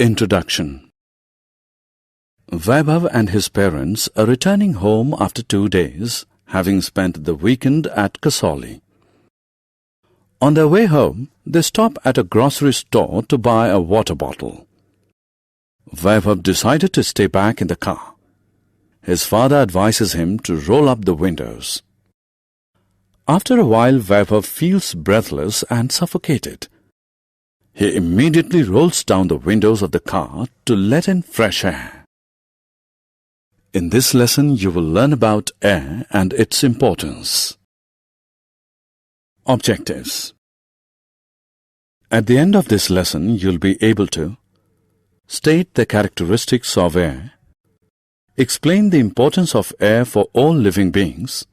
Introduction. Vaibhav and his parents are returning home after 2 days, having spent the weekend at Kasauli. On their way home, they stop at a grocery store to buy a water bottle. Vaibhav decided to stay back in the car. His father advises him to roll up the windows. After a while, Vaibhav feels breathless and suffocated. He immediately rolls down the windows of the car to let in fresh air. In this lesson, you will learn about air and its importance. Objectives. At the end of this lesson, you'll be able to state the characteristics of air, explain the importance of air for all living beings,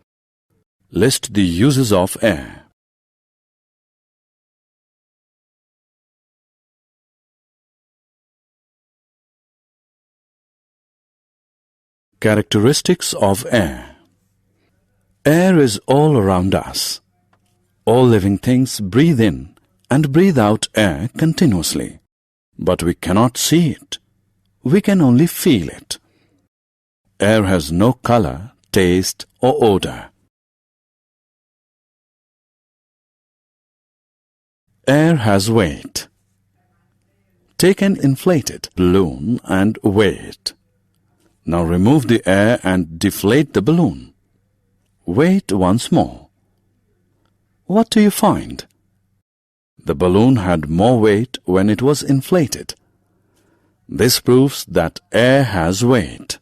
list the uses of air. Characteristics of air. Air is all around us. All living things breathe in and breathe out air continuously, but we cannot see it. We can only feel it. Air has no color, taste, or odor. Air has weight. Take an inflated balloon and weigh it. Now remove the air and deflate the balloon. Weigh it once more. What do you find? The balloon had more weight when it was inflated. This proves that air has weight.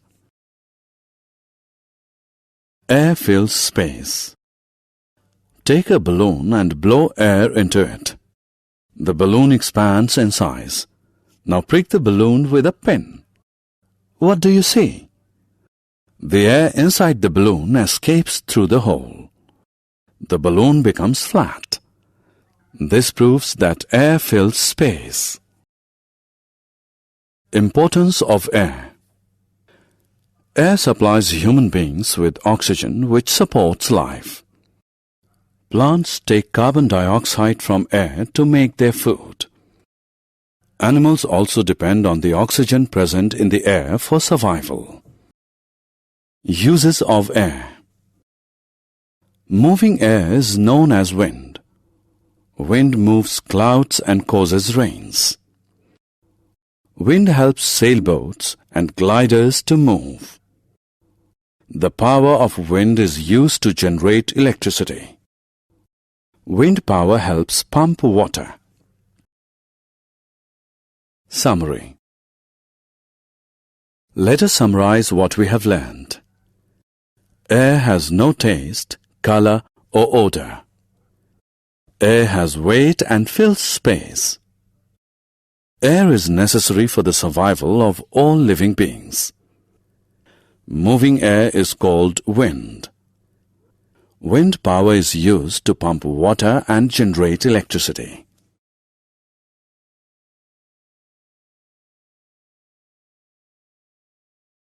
Air fills space. Take a balloon and blow air into it. The balloon expands in size. Now prick the balloon with a pin. What do you see? The air inside the balloon escapes through the hole. The balloon becomes flat. This proves that air fills space. Importance of air. Air supplies human beings with oxygen, which supports life. Plants take carbon dioxide from air to make their food. Animals also depend on the oxygen present in the air for survival. Uses of air. Moving air is known as wind. Wind moves clouds and causes rains. Wind helps sailboats and gliders to move. The power of wind is used to generate electricity. Wind power helps pump water. Summary. Let us summarize what we have learned. Air has no taste, color, or odor. Air has weight and fills space. Air is necessary for the survival of all living beings. Moving air is called wind. Wind power is used to pump water and generate electricity.